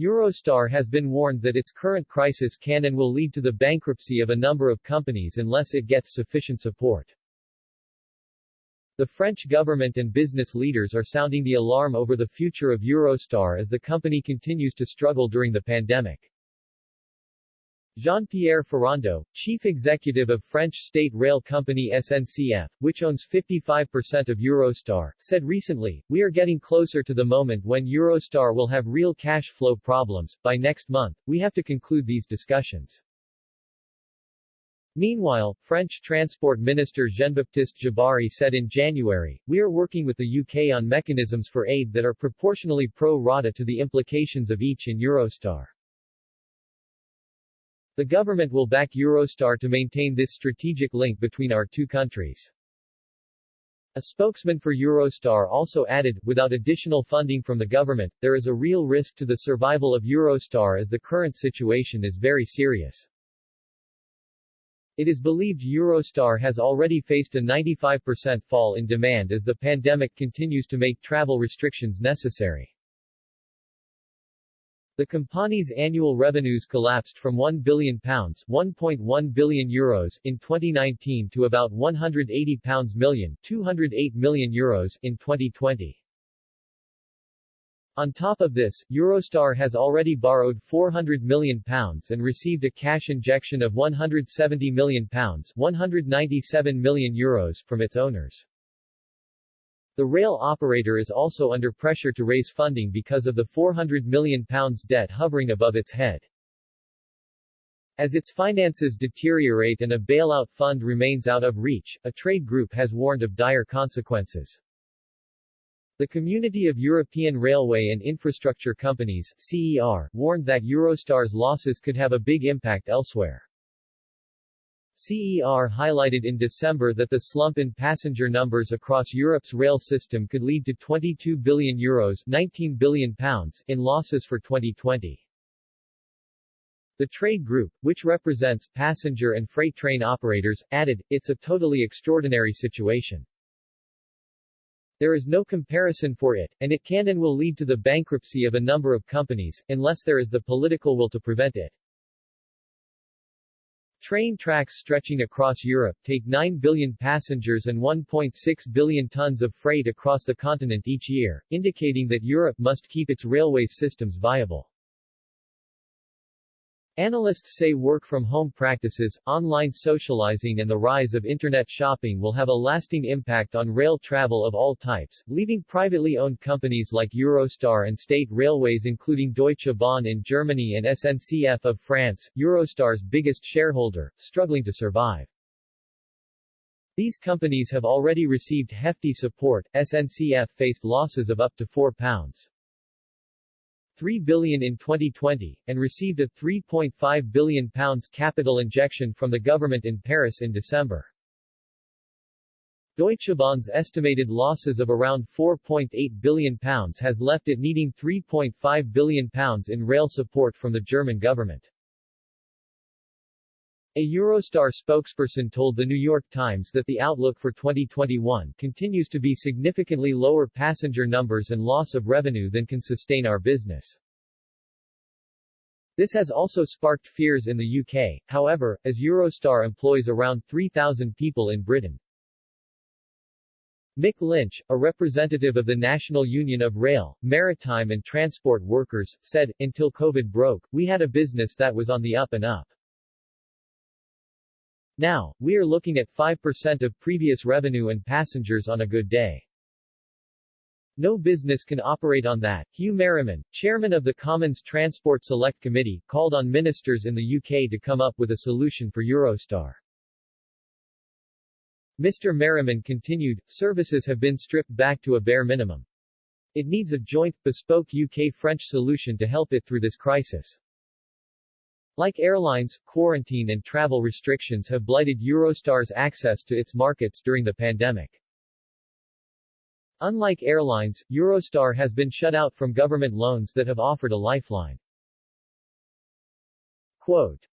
Eurostar has been warned that its current crisis can and will lead to the bankruptcy of a number of companies unless it gets sufficient support. The French government and business leaders are sounding the alarm over the future of Eurostar as the company continues to struggle during the pandemic. Jean-Pierre Ferrando, chief executive of French state rail company SNCF, which owns 55% of Eurostar, said recently, "We are getting closer to the moment when Eurostar will have real cash flow problems. By next month, we have to conclude these discussions." Meanwhile, French Transport Minister Jean-Baptiste Djabari said in January, "We are working with the UK on mechanisms for aid that are proportionally pro rata to the implications of each in Eurostar." The government will back Eurostar to maintain this strategic link between our two countries. A spokesman for Eurostar also added, "Without additional funding from the government, there is a real risk to the survival of Eurostar as the current situation is very serious." It is believed Eurostar has already faced a 95% fall in demand as the pandemic continues to make travel restrictions necessary. The company's annual revenues collapsed from £1 billion (1.1 billion euros) in 2019 to about £180 million (208 million euros) in 2020. On top of this, Eurostar has already borrowed £400 million and received a cash injection of £170 million (197 million euros) from its owners. The rail operator is also under pressure to raise funding because of the £400 million debt hovering above its head. As its finances deteriorate and a bailout fund remains out of reach, a trade group has warned of dire consequences. The Community of European Railway and Infrastructure Companies (CER) warned that Eurostar's losses could have a big impact elsewhere. CER highlighted in December that the slump in passenger numbers across Europe's rail system could lead to €22 billion (19 billion pounds) in losses for 2020. The trade group, which represents passenger and freight train operators, added, "It's a totally extraordinary situation. There is no comparison for it, and it can and will lead to the bankruptcy of a number of companies, unless there is the political will to prevent it." Train tracks stretching across Europe take 9 billion passengers and 1.6 billion tons of freight across the continent each year, indicating that Europe must keep its railway systems viable. Analysts say work-from-home practices, online socializing and the rise of Internet shopping will have a lasting impact on rail travel of all types, leaving privately owned companies like Eurostar and state railways including Deutsche Bahn in Germany and SNCF of France, Eurostar's biggest shareholder, struggling to survive. These companies have already received hefty support. SNCF faced losses of up to £4.3 billion in 2020, and received a £3.5 billion capital injection from the government in Paris in December. Deutsche Bahn's estimated losses of around £4.8 billion has left it needing £3.5 billion in rail support from the German government. A Eurostar spokesperson told The New York Times that the outlook for 2021 continues to be significantly lower passenger numbers and loss of revenue than can sustain our business. This has also sparked fears in the UK, however, as Eurostar employs around 3,000 people in Britain. Mick Lynch, a representative of the National Union of Rail, Maritime and Transport Workers, said, "Until COVID broke, we had a business that was on the up and up. Now, we are looking at 5% of previous revenue and passengers on a good day. No business can operate on that." Huw Merriman, chairman of the Commons Transport Select Committee, called on ministers in the UK to come up with a solution for Eurostar. Mr. Merriman continued, "Services have been stripped back to a bare minimum. It needs a joint, bespoke UK-French solution to help it through this crisis." Like airlines, quarantine and travel restrictions have blighted Eurostar's access to its markets during the pandemic. Unlike airlines, Eurostar has been shut out from government loans that have offered a lifeline. Quote,